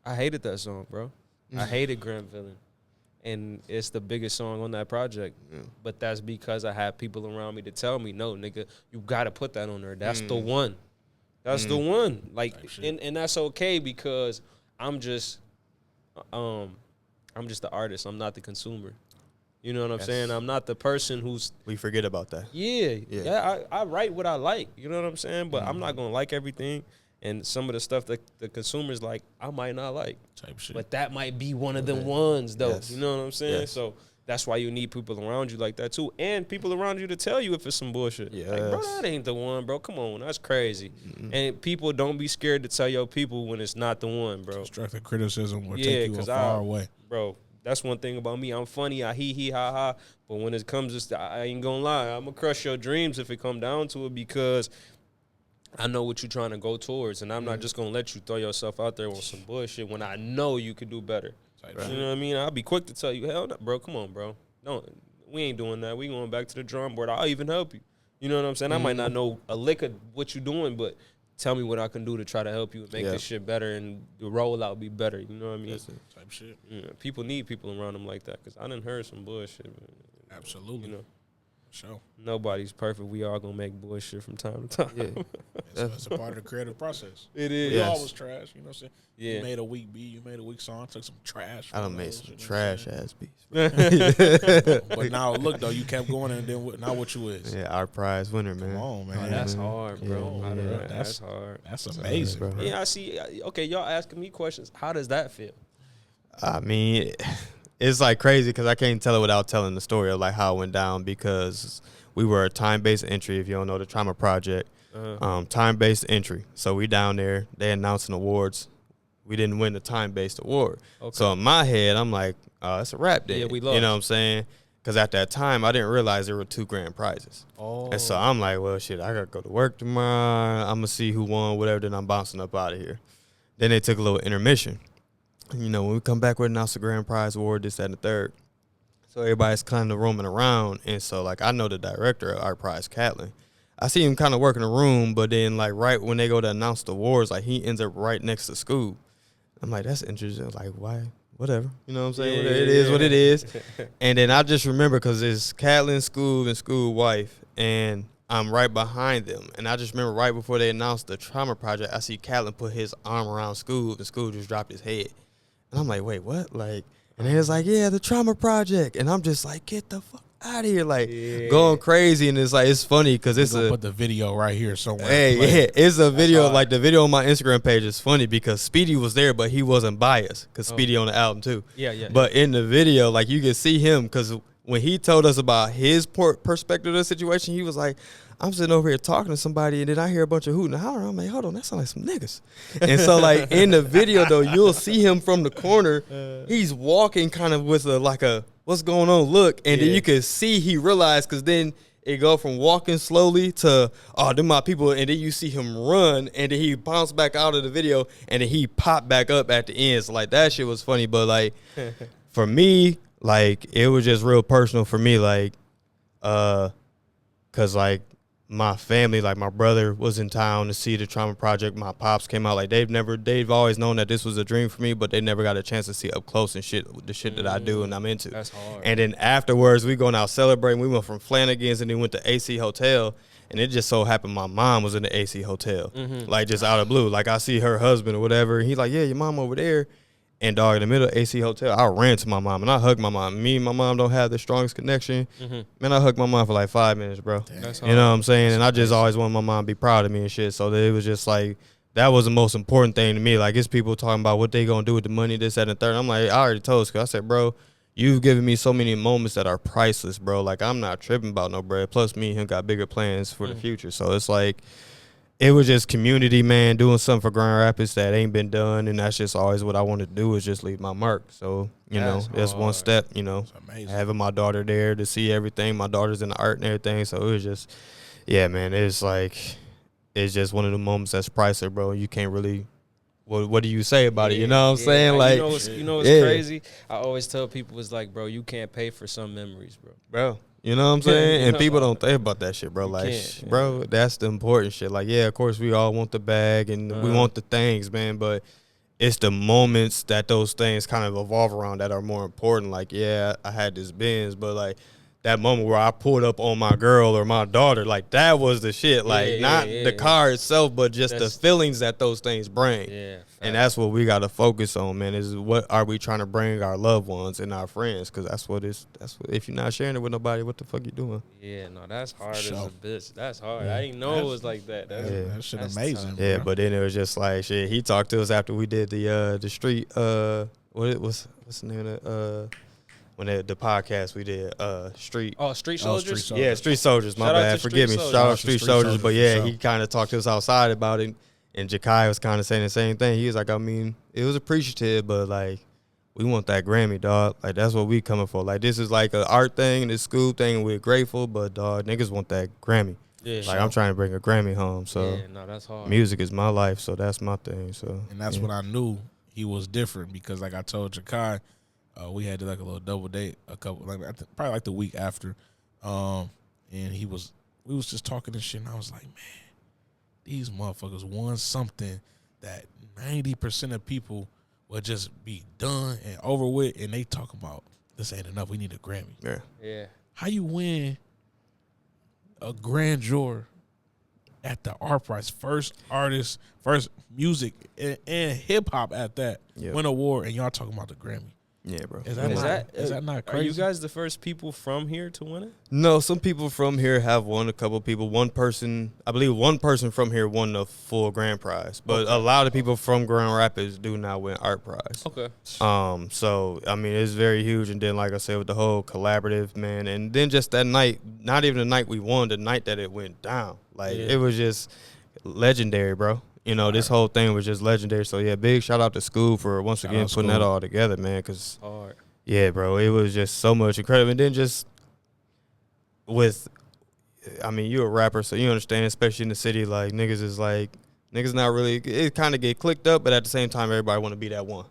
Speaker 3: I hated that song, bro. I hated Grand Villain. And it's the biggest song on that project. But that's because I had people around me to tell me, no, nigga, you got to put that on there. That's the one. That's the one. Like, and that's okay, because I'm just the artist. I'm not the consumer. You know what I'm saying? I'm not the person who's...
Speaker 2: We forget about that.
Speaker 3: Yeah. I write what I like. You know what I'm saying? But I'm not going to like everything. And some of the stuff that the consumers like, I might not like. Type shit. But that might be one of them ones, though. Yes. You know what I'm saying? Yes. So that's why you need people around you like that, too. And people around you to tell you if it's some bullshit. Yes. Like, bro, that ain't the one, bro. Come on. That's crazy. And people, don't be scared to tell your people when it's not the one, bro.
Speaker 1: Constructive criticism will take you far away.
Speaker 3: Bro, that's one thing about me. I'm funny. I hee ha ha. But when it comes to, I ain't gonna lie, I'm gonna crush your dreams if it come down to it, because I know what you're trying to go towards, and I'm not just gonna let you throw yourself out there with some bullshit when I know you could do better. Right. You know what I mean? I'll be quick to tell you, hell no, bro. Come on, bro. We ain't doing that. We going back to the drawing board. I'll even help you. You know what I'm saying? I might not know a lick of what you're doing, but tell me what I can do to try to help you and make this shit better and the rollout be better. You know what I mean?
Speaker 1: Type shit.
Speaker 3: Yeah, people need people around them like that because I done heard some bullshit.
Speaker 1: Absolutely.
Speaker 3: You know,
Speaker 1: sure.
Speaker 3: Nobody's perfect. We all gonna make bullshit from time to time.
Speaker 2: Yeah.
Speaker 1: It's a part of the creative process.
Speaker 3: It is.
Speaker 1: We always trash. You know what I'm saying?
Speaker 3: Yeah.
Speaker 1: You made a weak beat. You made a weak song. Took some trash.
Speaker 2: I done made some
Speaker 1: shit,
Speaker 2: trash ass beats.
Speaker 1: But now look though, you kept going and then now what you is?
Speaker 2: Yeah, our prize winner, man.
Speaker 1: Come on, man.
Speaker 3: Oh, that's hard, bro.
Speaker 1: Yeah.
Speaker 3: That's hard.
Speaker 1: That's amazing, bro.
Speaker 3: Yeah, I see. Okay, y'all asking me questions. How does that feel?
Speaker 2: I mean, it's like crazy because I can't tell it without telling the story of like how it went down because we were a time-based entry. If you don't know the Trauma Project, time-based entry. So we down there. They announcing awards. We didn't win the time-based award. Okay. So in my head, I'm like, oh, it's a rap day.
Speaker 3: Yeah, we lost.
Speaker 2: You know what I'm saying? Because at that time, I didn't realize there were 2 grand prizes.
Speaker 3: Oh.
Speaker 2: And so I'm like, well, shit, I got to go to work tomorrow. I'm going to see who won, whatever, then I'm bouncing up out of here. Then they took a little intermission. You know, when we come back, we announce the grand prize award, this, that, and the third. So everybody's kind of roaming around. And so, like, I know the director of our prize, Catlin. I see him kind of working the room, but then, like, right when they go to announce the awards, like, he ends up right next to Scoob. I'm like, that's interesting. Like, why? Whatever. You know what I'm saying?
Speaker 3: Yeah,
Speaker 2: it is what it is. And then I just remember because it's Catlin, Scoob, and Scoob's wife, and I'm right behind them. And I just remember right before they announced the Trauma Project, I see Catlin put his arm around Scoob, and Scoob just dropped his head. And I'm like, wait, what? Like, and then it's like, yeah, the Trauma Project. And I'm just like, get the fuck out of here. Like, going crazy. And it's like, it's funny because it's
Speaker 1: put the video right here somewhere.
Speaker 2: Hey, yeah, it's a video. Like, the video on my Instagram page is funny because Speedy was there, but he wasn't biased because Speedy on the album too.
Speaker 3: Yeah.
Speaker 2: But in the video, like, you can see him because when he told us about his perspective of the situation, he was like, I'm sitting over here talking to somebody, and then I hear a bunch of hooting and hollering. I'm like, hold on, that sounds like some niggas. And so, like, in the video, though, you'll see him from the corner. He's walking kind of with a what's going on look, and then you can see he realized because then it go from walking slowly to, oh, them my people, and then you see him run, and then he bounced back out of the video, and then he popped back up at the end. So, like, that shit was funny. But, like, for me, like, it was just real personal for me, like, because, like, my family, like my brother was in town to see the Trauma Project. My pops came out. Like they've always known that this was a dream for me, but they never got a chance to see up close and the shit that I do and I'm into.
Speaker 3: That's hard.
Speaker 2: And then afterwards, we going out celebrating. We went from Flanagan's and then went to AC Hotel. And it just so happened my mom was in the AC Hotel, like just out of blue. Like I see her husband or whatever. And he's like, yeah, your mom over there. And dog, in the middle of AC Hotel, I ran to my mom and I hugged my mom. Me and my mom don't have the strongest connection. Man, I hugged my mom for like 5 minutes, bro. You know what I'm saying? And I just always wanted my mom to be proud of me and shit. So it was just like, that was the most important thing to me. Like, it's people talking about what they gonna do with the money, this, that, and the third. I'm like, I already told Scott. I said, bro, you've given me so many moments that are priceless, bro. Like, I'm not tripping about no bread. Plus, me and him got bigger plans for the future. So it's like, it was just community, man, doing something for Grand Rapids that ain't been done, and that's just always what I want to do is just leave my mark. So, you know, that's one step, you know, having my daughter there to see everything. My daughter's in the art and everything, so it was just, yeah, man, it's like, it's just one of the moments that's priceless, bro. You can't really, what do you say about it? You know what I'm saying? Like,
Speaker 3: you know what's crazy? I always tell people, it's like, bro, you can't pay for some memories, bro.
Speaker 2: You know what I'm saying? And people don't think about that shit, bro. Like, bro, that's the important shit. Like, yeah, of course, we all want the bag and we want the things, man. But it's the moments that those things kind of evolve around that are more important. Like, yeah, I had this Benz, but, like, that moment where I pulled up on my girl or my daughter, like, that was the shit. Like, not the car itself, but just the feelings that those things bring.
Speaker 3: Yeah.
Speaker 2: And that's what we got to focus on, man, is what are we trying to bring our loved ones and our friends? Because that's what if you're not sharing it with nobody, what the fuck you doing?
Speaker 3: Yeah, no, that's hard as a bitch. That's hard. I didn't know it was like that.
Speaker 1: That shit amazing.
Speaker 2: Yeah, but then it was just like, shit, he talked to us after we did the street, what's the name of the, when the podcast we did, Street.
Speaker 3: Oh, Street Soldiers?
Speaker 2: Yeah, Street Soldiers, my bad. Forgive me. Shout out Street Soldiers. But yeah, he kind of talked to us outside about it. And Jakai was kind of saying the same thing. He was like, I mean, it was appreciative, but like, we want that Grammy, dog. Like, that's what we coming for. Like, this is like an art thing and this school thing, and we're grateful, but dog, niggas want that Grammy. Yeah, like, I'm trying to bring a Grammy home. So
Speaker 3: yeah, no, that's hard.
Speaker 2: Music is my life, so that's my thing. So
Speaker 1: and that's when I knew he was different because, like I told Jakai, we had like a little double date probably like the week after, and he was we was just talking and shit, and I was like, man, these motherfuckers won something that 90% of people would just be done and over with, and they talk about this ain't enough. We need a Grammy.
Speaker 3: Yeah.
Speaker 1: How you win a grandeur at the art prize, first artist, first music, and hip hop at that, win award, and y'all talking about the Grammy?
Speaker 2: Yeah, bro.
Speaker 1: Is that not crazy?
Speaker 3: Are you guys the first people from here to win it?
Speaker 2: No, some people from here have won. A couple people. One person, I believe, one person from here won the full grand prize. But a lot of people from Grand Rapids do not win art prize.
Speaker 3: Okay.
Speaker 2: So I mean, it's very huge. And then, like I said, with the whole collaborative, man, and then just that night, not even the night we won, the night that it went down, like it was just legendary, bro. You know, this whole thing was just legendary. So, yeah, big shout out to School for once again putting that all together, man. Because, yeah, bro, it was just so much incredible. And then just with, I mean, you're a rapper, so you understand, especially in the city, like, niggas not really, it kind of get clicked up, but at the same time, everybody want to be that one.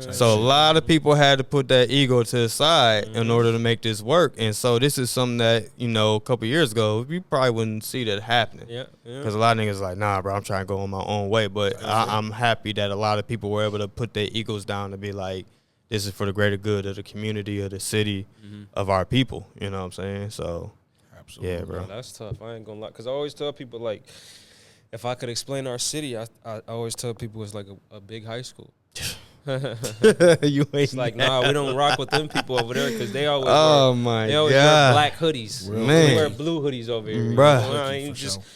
Speaker 2: So a lot of people had to put that ego to the side in order to make this work. And so this is something that, you know, a couple years ago, you probably wouldn't see that happening. Because a lot of niggas like, nah, bro, I'm trying to go on my own way. But I'm happy that a lot of people were able to put their egos down to be like, this is for the greater good of the community, of the city, of our people. You know what I'm saying? So, absolutely. Yeah, bro.
Speaker 3: Yeah, that's tough. I ain't going to lie. Because I always tell people, like, if I could explain our city, I always tell people it's like a big high school.
Speaker 2: You ain't
Speaker 3: it's like, nah, we don't rock with them people over there because they always
Speaker 2: wear
Speaker 3: black hoodies.
Speaker 2: Man.
Speaker 3: We wear blue hoodies over here.
Speaker 2: Bruh.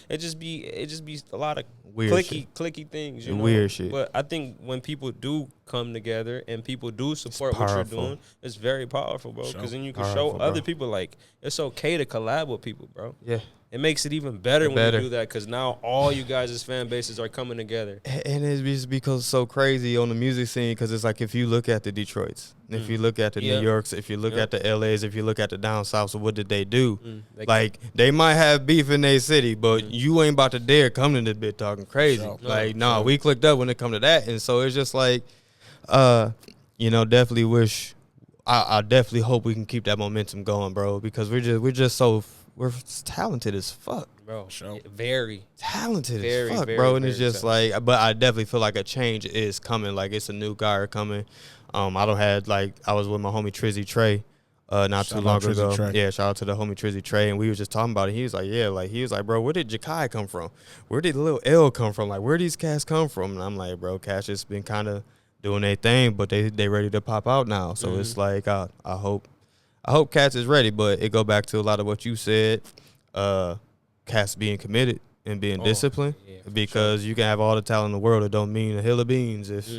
Speaker 3: It just be a lot of
Speaker 2: weird
Speaker 3: clicky things, you know.
Speaker 2: Weird shit.
Speaker 3: But I think when people do come together and people do support what you're doing, it's very powerful, bro. Because then you can show other people like it's okay to collab with people, bro.
Speaker 2: Yeah.
Speaker 3: It makes it even better when you do that because now all you guys' fan bases are coming together.
Speaker 2: And it's just because it's so crazy on the music scene because it's like if you look at the Detroits, if you look at the New Yorks, if you look at the LAs, if you look at the down south, so what did they do? Like they might have beef in their city, but you ain't about to dare come to this bit talking crazy. We clicked up when it come to that. And so it's just like, you know, definitely wish, I definitely hope we can keep that momentum going, bro, because we're talented as fuck,
Speaker 3: bro. Very
Speaker 2: talented as fuck, bro. And it's just like, but I definitely feel like a change is coming. Like it's a new guy coming. I was with my homie Trizzy Trey, not too long ago. Yeah, shout out to the homie Trizzy Trey, and we were just talking about it. He was like, bro, where did Jakai come from? Where did Lil L come from? Like, where these cats come from? And I'm like, bro, cats just been kind of doing their thing, but they ready to pop out now. So it's like, I hope Cats is ready, but it go back to a lot of what you said. Cats being committed and being disciplined, because you can have all the talent in the world. It don't mean a hill of beans if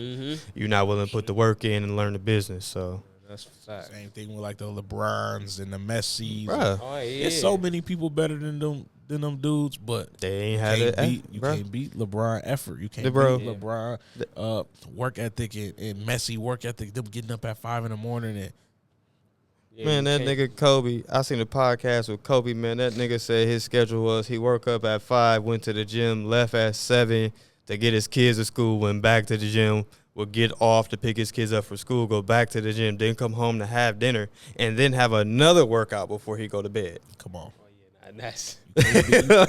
Speaker 2: you're not willing to put the work in and learn the business. So
Speaker 3: that's fact.
Speaker 1: Same thing with like the LeBrons and the Messis.
Speaker 2: Bruh.
Speaker 1: It's so many people better than them dudes, but
Speaker 2: they ain't had it.
Speaker 1: You can't beat LeBron effort. You can't beat LeBron work ethic and Messi work ethic. Them getting up at 5 a.m. and
Speaker 2: man, that nigga Kobe, I seen a podcast with Kobe, man. That nigga said his schedule was he woke up at 5, went to the gym, left at 7 to get his kids to school, went back to the gym, would get off to pick his kids up for school, go back to the gym, then come home to have dinner, and then have another workout before he go to bed.
Speaker 1: Come on.
Speaker 3: That's
Speaker 2: you know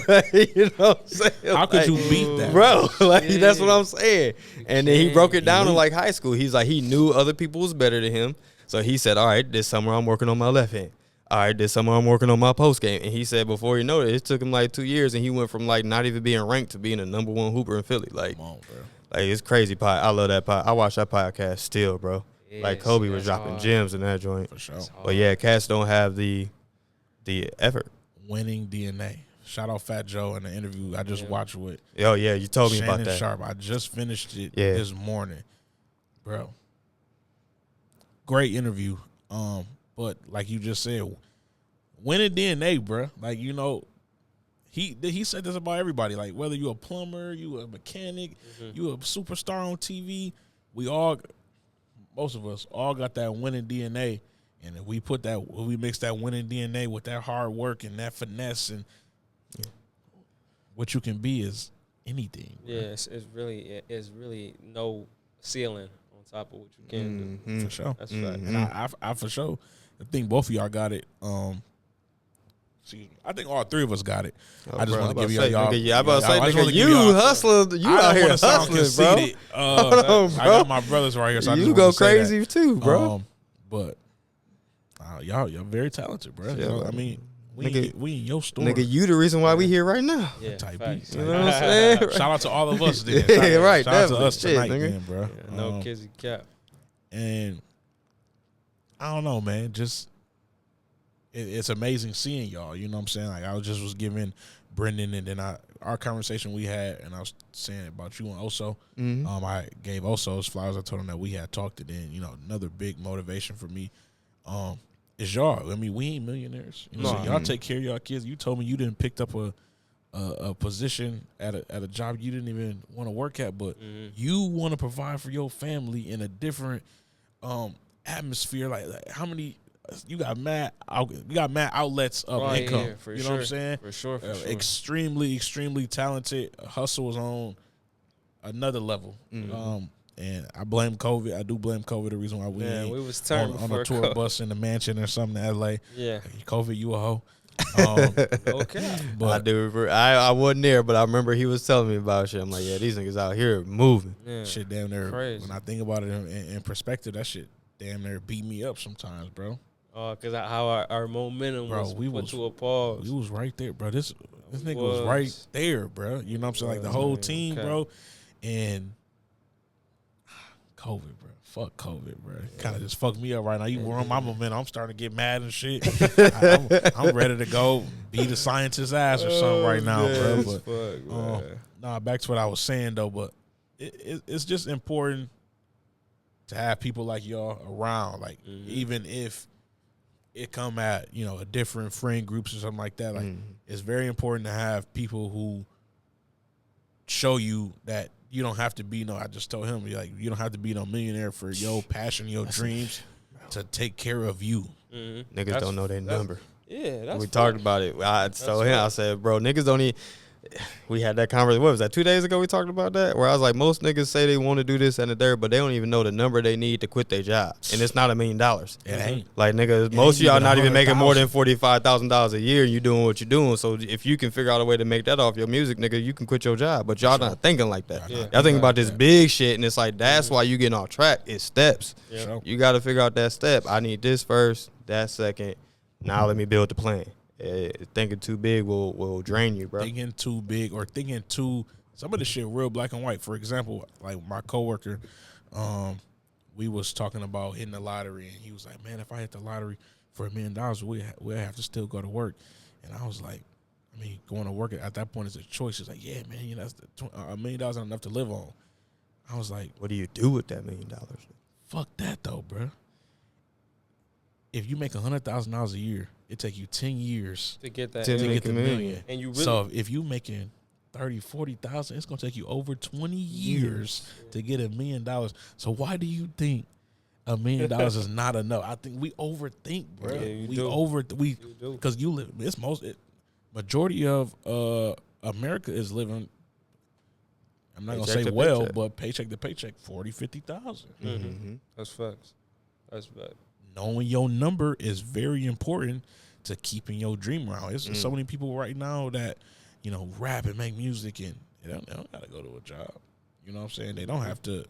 Speaker 2: what I'm saying?
Speaker 1: How could you beat that?
Speaker 2: Bro, that's what I'm saying. And then he broke it down in like high school. He's like, he knew other people was better than him. So he said, all right, this summer I'm working on my left hand. All right, this summer I'm working on my post game. And he said before you know it took him like 2 years, and he went from like not even being ranked to being the number 1 hooper in Philly. Like, come on, bro. Like, it's crazy. I love that pod. I watch that podcast still, bro. Yes, like Kobe was dropping gems in that joint. For sure. But yeah, cats don't have the effort.
Speaker 1: Winning DNA. Shout out Fat Joe in the interview I just watched with.
Speaker 2: Oh yeah, you told me about that.
Speaker 1: Sharp. I just finished it this morning, bro. Great interview. But like you just said, winning DNA, bro. Like, you know, he said this about everybody. Like, whether you a plumber, you a mechanic, you a superstar on TV, most of us all got that winning DNA. And if we mix that winning DNA with that hard work and that finesse, and what you can be is anything.
Speaker 3: Bro. Yeah, it's really no ceiling on top of what you can do.
Speaker 1: For sure.
Speaker 3: That's fact.
Speaker 1: And I for sure, I think both of y'all got it. Excuse me. I think all three of us got it.
Speaker 2: Oh,
Speaker 1: I just want to give
Speaker 2: say,
Speaker 1: y'all.
Speaker 2: Nigga, I about to say, nigga,
Speaker 1: you
Speaker 2: you hustling. You out here hustling, bro.
Speaker 1: I got my brothers right here, so I just
Speaker 2: you go crazy too, bro.
Speaker 1: But y'all very talented, bro. You know, I mean, we in your store.
Speaker 2: Nigga, you the reason why we here right now.
Speaker 3: Yeah,
Speaker 1: type
Speaker 3: facts.
Speaker 1: beat.
Speaker 2: You know what I'm saying?
Speaker 1: Shout out to all of us, then.
Speaker 2: Right,
Speaker 1: Shout out to us
Speaker 2: shit,
Speaker 1: tonight,
Speaker 2: nigga.
Speaker 1: man, bro.
Speaker 3: Yeah, no kizzy cap.
Speaker 1: And I don't know, man. Just it's amazing seeing y'all. You know what I'm saying? Like I was giving Brendan, and then our conversation we had, and I was saying about you and Oso.
Speaker 2: Mm-hmm.
Speaker 1: I gave Oso his flowers. I told him that we had talked, and then another big motivation for me is y'all. I mean, we ain't millionaires. You know, so y'all take care of y'all kids. You told me you didn't pick up a position at a job you didn't even want to work at, but you want to provide for your family in a different atmosphere. Like how many? You got mad outlets of income.
Speaker 3: Yeah, for
Speaker 1: you know
Speaker 3: sure.
Speaker 1: what I'm saying?
Speaker 3: For sure.
Speaker 1: Extremely, extremely talented. Hustle was on another level. And I blame COVID. I do blame COVID. The reason why we ain't
Speaker 3: we was turned
Speaker 1: on a tour bus in the mansion or something in LA.
Speaker 3: Yeah.
Speaker 1: COVID, you a hoe.
Speaker 3: Okay.
Speaker 1: But
Speaker 2: I do. I wasn't there, but I remember he was telling me about shit. I'm like, yeah, these niggas out here moving.
Speaker 3: Yeah.
Speaker 1: shit damn near.
Speaker 3: Crazy.
Speaker 1: When I think about it in perspective, that shit damn near beat me up sometimes, bro.
Speaker 3: Because how our momentum
Speaker 1: Bro,
Speaker 3: was
Speaker 1: we
Speaker 3: put
Speaker 1: was-
Speaker 3: to a pause.
Speaker 1: We was right there, bro. This nigga was right there, bro. You know what I'm saying? Like the whole team, bro. And COVID, bro. Fuck COVID, bro. Kind of just fucked me up right now. You ruined my momentum. I'm starting to get mad and shit. I'm ready to go beat a scientist's ass or something right now, bro. But back to what I was saying though. But it's just important to have people like y'all around. Like even if it come at a different friend groups or something like that. Like it's very important to have people who show you that you don't have to be I just told him like you don't have to be no millionaire for your passion, your dreams to take care of you.
Speaker 2: Niggas don't know their number.
Speaker 3: Yeah, that's
Speaker 2: We talked about it. I told him, I said, bro, niggas don't even. We had that conversation. What was that? 2 days ago we talked about that. Where I was like, most niggas say they want to do this and the third, but they don't even know the number they need to quit their job, and it's not $1 million.
Speaker 1: It ain't.
Speaker 2: Like niggas, most of y'all not even making more than $45,000 a year. And you doing what you're doing. So if you can figure out a way to make that off your music, nigga, you can quit your job. But y'all not thinking like that.
Speaker 3: Yeah.
Speaker 2: Y'all thinking about this big shit, and it's like that's why you getting off track. It's steps.
Speaker 3: Yeah.
Speaker 2: You got to figure out that step. I need this first, that second. Now let me build the plan. Thinking too big will drain you, bro.
Speaker 1: Thinking too big or thinking too some of this shit real black and white. For example, like my coworker, we was talking about hitting the lottery, and he was like, "Man, if I hit the lottery for $1 million, we'll have to still go to work." And I was like, "I mean, going to work at that point is a choice." He's like, "Yeah, man, that's $1 million ain't enough to live on." I was like,
Speaker 2: What do you do with that $1 million?
Speaker 1: "Fuck that, though, bro. If you make $100,000 a year, it take you 10 years
Speaker 3: to get that
Speaker 2: to
Speaker 1: to
Speaker 2: make
Speaker 1: get the
Speaker 2: $1 million.
Speaker 1: million.
Speaker 3: And you really,
Speaker 1: So if you making 30,000-40,000, it's gonna take you over 20 years to get $1 million. So why do you think $1 million is not enough? I think we overthink, bro.
Speaker 3: Yeah, you
Speaker 1: we
Speaker 3: do.
Speaker 1: because you live. Majority of America is living. I'm not
Speaker 2: Paycheck
Speaker 1: gonna say
Speaker 2: to
Speaker 1: well,
Speaker 2: paycheck.
Speaker 1: but paycheck to paycheck, 40,000-50,000.
Speaker 3: That's facts. That's facts.
Speaker 1: Knowing your number is very important to keeping your dream around. There's so many people right now that, rap and make music, and they don't got to go to a job. You know what I'm saying? They don't have to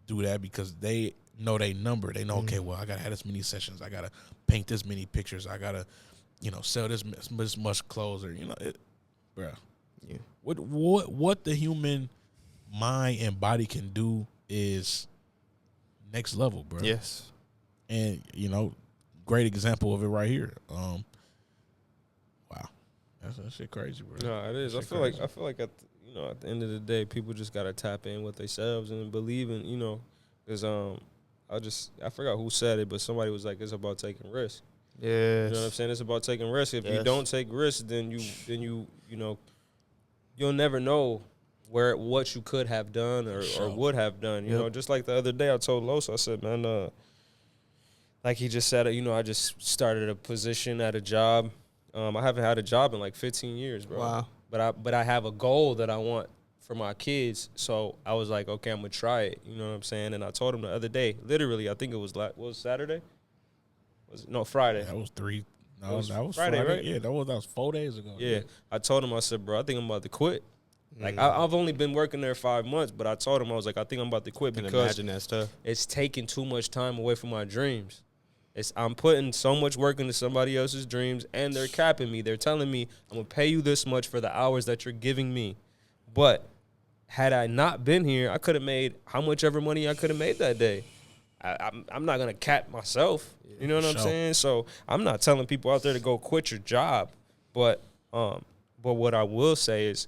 Speaker 1: do that because they know their number. They know, okay, well, I got to have this many sessions. I got to paint this many pictures. I got to, sell this much clothes. Or, bro.
Speaker 2: Yeah.
Speaker 1: What the human mind and body can do is next level, bro.
Speaker 2: Yes.
Speaker 1: And, great example of it right here. Wow. That shit crazy, bro.
Speaker 3: No, it is. I feel like at the end of the day, people just gotta tap in with themselves and believe in, because I forgot who said it, but somebody was like, it's about taking risks.
Speaker 2: Yes.
Speaker 3: You know what I'm saying? It's about taking risks. If you don't take risks, then you'll never know what you could have done or would have done. You know, just like the other day I told Los, I said, man, like he just said, I just started a position at a job. I haven't had a job in like 15 years, bro.
Speaker 2: Wow.
Speaker 3: But I have a goal that I want for my kids. So I was like, okay, I'm gonna try it. You know what I'm saying? And I told him the other day, literally, I think it was Saturday? Friday.
Speaker 1: That was 3 No, that was
Speaker 3: Friday, right?
Speaker 1: Yeah, that was 4 days ago.
Speaker 3: Yeah. I told him, I said, bro, I think I'm about to quit. Like, I've only been working there 5 months, but I told him, I was like, I think I'm about to quit because
Speaker 2: imagine that stuff.
Speaker 3: It's taking too much time away from my dreams. I'm putting so much work into somebody else's dreams, and they're capping me. They're telling me, I'm going to pay you this much for the hours that you're giving me. But had I not been here, I could have made how much ever money I could have made that day. I'm not going to cap myself. You know what I'm saying? So I'm not telling people out there to go quit your job. But what I will say is,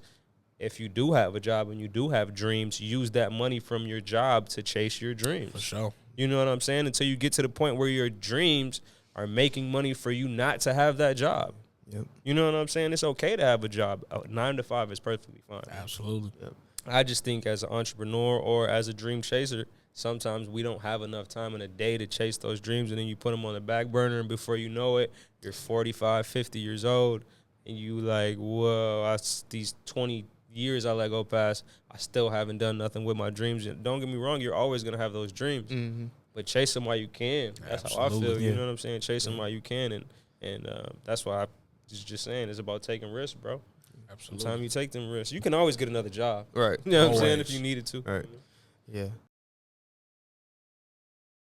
Speaker 3: if you do have a job and you do have dreams, use that money from your job to chase your dreams.
Speaker 1: For sure.
Speaker 3: You know what I'm saying? Until you get to the point where your dreams are making money for you not to have that job.
Speaker 2: Yep.
Speaker 3: You know what I'm saying? It's okay to have a job. 9 to 5 is perfectly fine.
Speaker 1: Absolutely.
Speaker 2: Yep.
Speaker 3: I just think as an entrepreneur or as a dream chaser, sometimes we don't have enough time in a day to chase those dreams, and then you put them on the back burner, and before you know it, you're 45, 50 years old, and you like, whoa, these 20 years I let go past, I still haven't done nothing with my dreams. And don't get me wrong, you're always going to have those dreams, but chase them while you can. That's
Speaker 1: Absolutely.
Speaker 3: how I feel. You know what I'm saying? Chase them while you can, and that's why I was just saying it's about taking risks, bro.
Speaker 1: Absolutely.
Speaker 3: Sometimes you take them risks. You can always get another job.
Speaker 2: Right.
Speaker 3: You know what I'm saying? If you needed to.
Speaker 2: Right. Yeah.